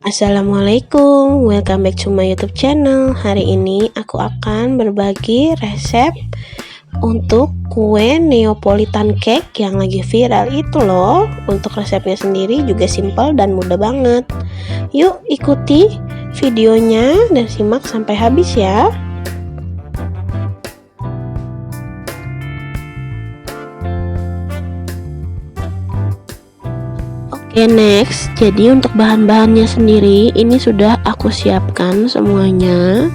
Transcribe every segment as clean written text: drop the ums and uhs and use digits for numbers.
Assalamualaikum, welcome back to my YouTube channel. Hari ini aku akan berbagi resep untuk kue Neapolitan cake yang lagi viral itu loh. Untuk resepnya sendiri juga simple dan mudah banget. Yuk ikuti videonya dan simak sampai habis ya. Oke, next, jadi untuk bahan-bahannya sendiri ini sudah aku siapkan semuanya.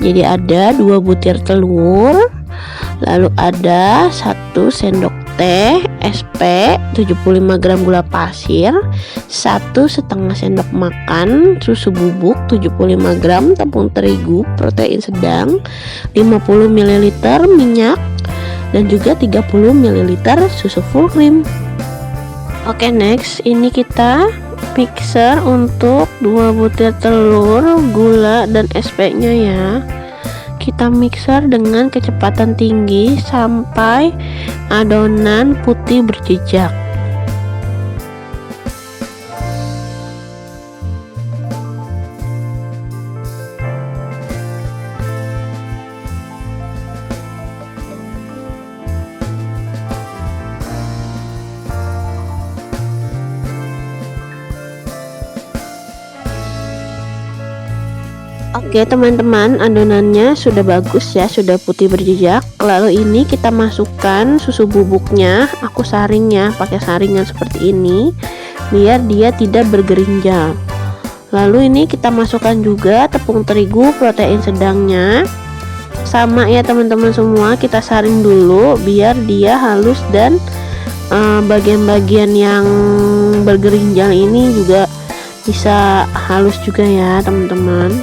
Jadi ada 2 butir telur, lalu ada 1 sendok teh SP 75 gram gula pasir, 1,5 sendok makan susu bubuk 75 gram tepung terigu protein sedang, 50 ml minyak, dan juga 30 ml susu full cream. Oke, next ini kita mixer untuk 2 butir telur, gula, dan SP nya ya. Kita mixer dengan kecepatan tinggi sampai adonan putih berjejak. Oke teman-teman, adonannya sudah bagus ya, sudah putih berjejak. Lalu ini kita masukkan susu bubuknya. Aku saring ya, pakai saringan seperti ini biar dia tidak bergerinjal. Lalu ini kita masukkan juga tepung terigu protein sedangnya. Sama ya teman-teman semua, kita saring dulu biar dia halus dan bagian-bagian yang bergerinjal ini juga bisa halus juga ya teman-teman.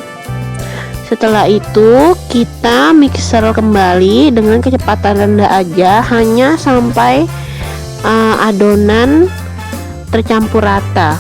Setelah itu kita mixer kembali dengan kecepatan rendah aja, hanya sampai adonan tercampur rata.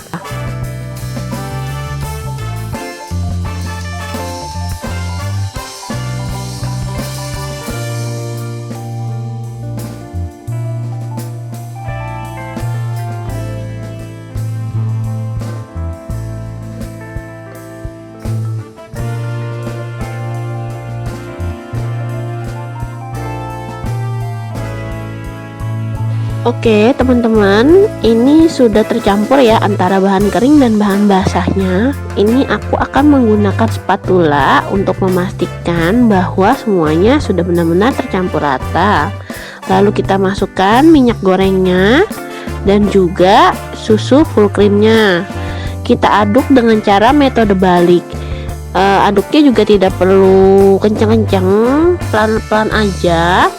Oke teman-teman, ini sudah tercampur ya antara bahan kering dan bahan basahnya. Ini aku akan menggunakan spatula untuk memastikan bahwa semuanya sudah benar-benar tercampur rata. Lalu kita masukkan minyak gorengnya dan juga susu full creamnya. Kita aduk dengan cara metode balik. Aduknya juga tidak perlu kencang-kencang, pelan-pelan aja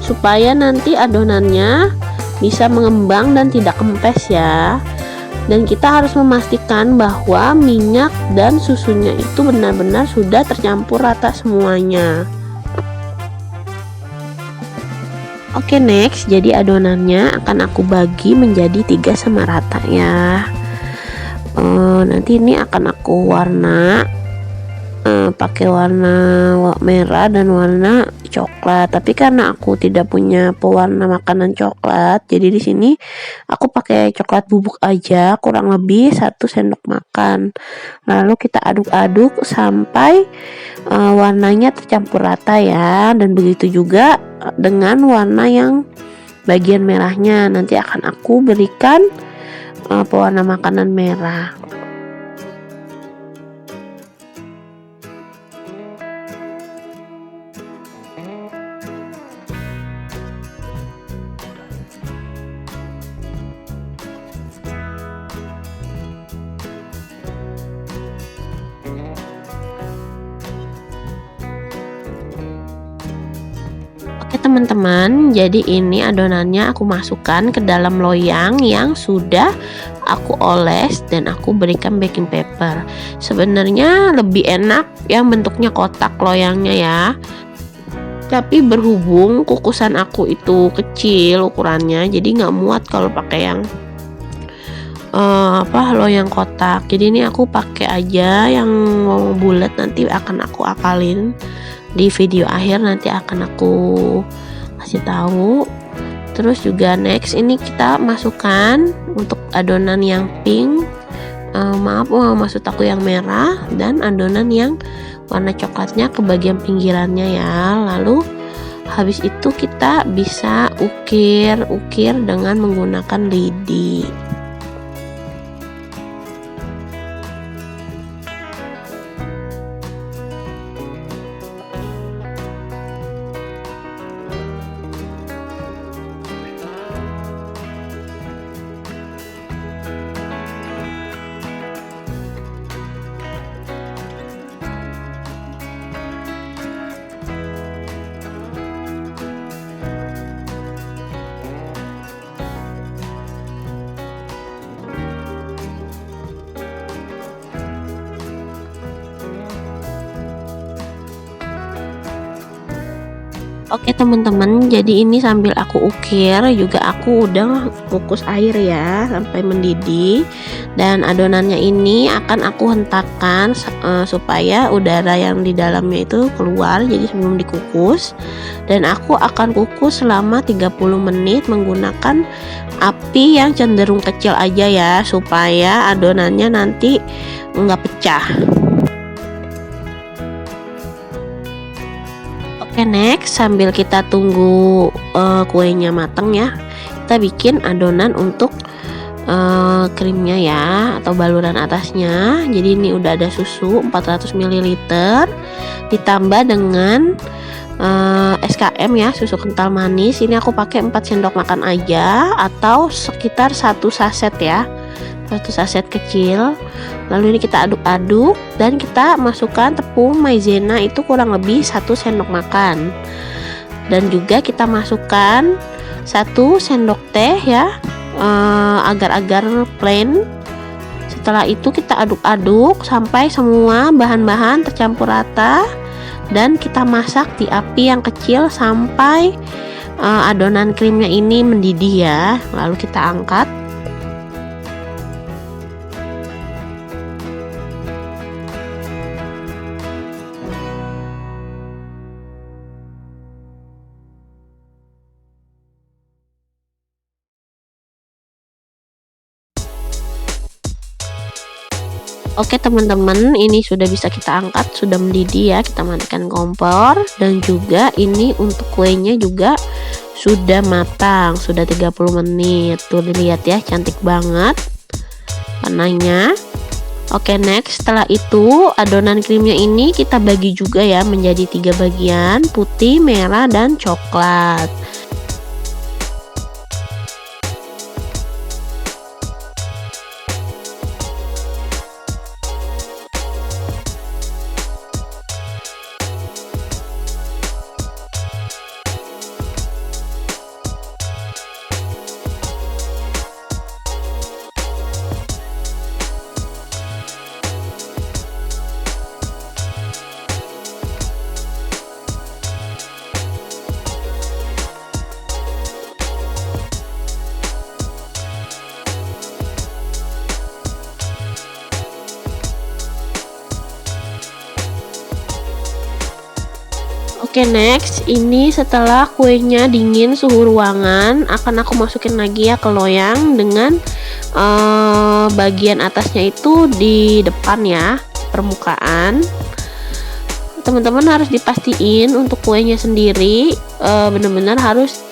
supaya nanti adonannya bisa mengembang dan tidak kempes ya. Dan kita harus memastikan bahwa minyak dan susunya itu benar-benar sudah tercampur rata semuanya. Oke, next, jadi adonannya akan aku bagi menjadi 3 sama rata ya. Nanti ini akan aku warna pakai warna merah dan warna coklat, tapi karena aku tidak punya pewarna makanan coklat, jadi di sini aku pakai coklat bubuk aja, kurang lebih 1 sendok makan. Lalu kita aduk-aduk sampai warnanya tercampur rata ya, dan begitu juga dengan warna yang bagian merahnya. Nanti akan aku berikan pewarna makanan merah. Oke teman-teman, jadi ini adonannya aku masukkan ke dalam loyang yang sudah aku oles dan aku berikan baking paper. Sebenarnya lebih enak yang bentuknya kotak loyangnya ya, tapi berhubung kukusan aku itu kecil ukurannya, jadi nggak muat kalau pakai yang loyang kotak. Jadi ini aku pakai aja yang mau bulat, nanti akan aku akalin di video akhir, nanti akan aku kasih tahu. Terus juga next ini kita masukkan untuk adonan yang pink maaf, maksud aku yang merah, dan adonan yang warna coklatnya ke bagian pinggirannya ya. Lalu habis itu kita bisa ukir dengan menggunakan lidi. Oke teman-teman, jadi ini sambil aku ukir juga aku udah kukus air ya sampai mendidih, dan adonannya ini akan aku hentakkan supaya udara yang di dalamnya itu keluar, jadi sebelum dikukus. Dan aku akan kukus selama 30 menit menggunakan api yang cenderung kecil aja ya, supaya adonannya nanti nggak pecah. Oke, next sambil kita tunggu kuenya mateng ya, kita bikin adonan untuk krimnya ya, atau baluran atasnya. Jadi ini udah ada susu 400 ml ditambah dengan SKM ya, susu kental manis. Ini aku pakai 4 sendok makan aja, atau sekitar 1 saset ya, 1 saset kecil. Lalu ini kita aduk-aduk dan kita masukkan tepung maizena itu kurang lebih 1 sendok makan, dan juga kita masukkan 1 sendok teh ya, agar-agar plain. Setelah itu kita aduk-aduk sampai semua bahan-bahan tercampur rata, dan kita masak di api yang kecil sampai adonan krimnya ini mendidih ya. Lalu kita angkat. Oke teman-teman, ini sudah bisa kita angkat, sudah mendidih ya, kita matikan kompor. Dan juga ini untuk kuenya juga sudah matang, sudah 30 menit. Tuh dilihat ya, cantik banget warnanya. Oke, next setelah itu adonan krimnya ini kita bagi juga ya menjadi 3 bagian, putih, merah, dan coklat. Oke, next ini setelah kuenya dingin suhu ruangan, akan aku masukin lagi ya ke loyang dengan bagian atasnya itu di depan ya, permukaan. Teman-teman harus dipastiin untuk kuenya sendiri benar-benar harus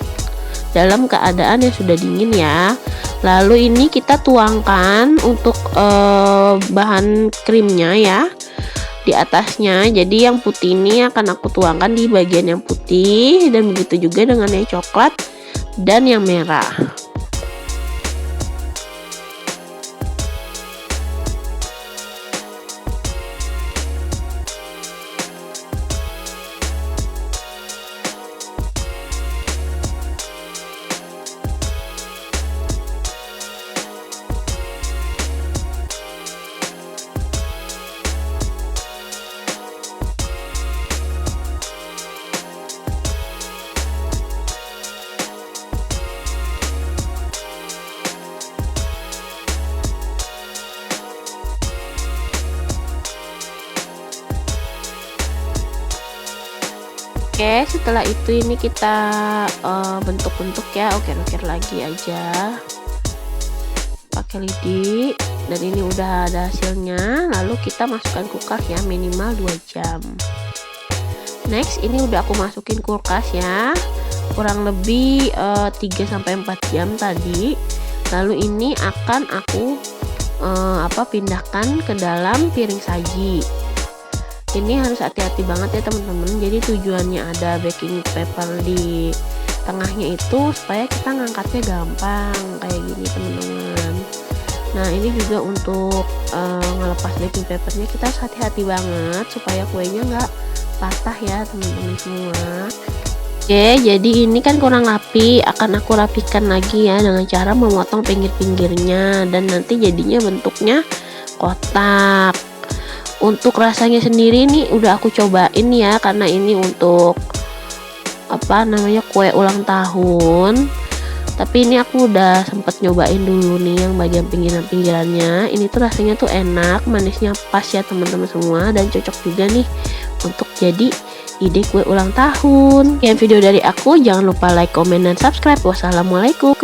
dalam keadaan yang sudah dingin ya. Lalu ini kita tuangkan untuk bahan krimnya ya di atasnya. Jadi yang putih ini akan aku tuangkan di bagian yang putih, dan begitu juga dengan yang coklat dan yang merah. Oke, setelah itu ini kita bentuk-bentuk ya, ukir-ukir lagi aja pakai lidi. Dan ini udah ada hasilnya. Lalu kita masukkan kulkas ya, minimal 2 jam. Next, ini udah aku masukin kulkas ya, kurang lebih 3-4 jam tadi. Lalu ini akan aku pindahkan ke dalam piring saji. Ini harus hati-hati banget ya teman-teman. Jadi tujuannya ada baking paper di tengahnya itu supaya kita ngangkatnya gampang kayak gini teman-teman. Nah ini juga untuk ngelepas baking papernya kita harus hati-hati banget supaya kuenya nggak patah ya teman-teman semua. Oke, jadi ini kan kurang rapi, akan aku rapikan lagi ya dengan cara memotong pinggir-pinggirnya dan nanti jadinya bentuknya kotak. Untuk rasanya sendiri nih udah aku cobain ya, karena ini untuk kue ulang tahun. Tapi ini aku udah sempet nyobain dulu nih yang bagian pinggiran-pinggirannya. Ini tuh rasanya tuh enak, manisnya pas ya teman-teman semua, dan cocok juga nih untuk jadi ide kue ulang tahun. Sekian video dari aku, jangan lupa like, komen, dan subscribe. Wassalamualaikum.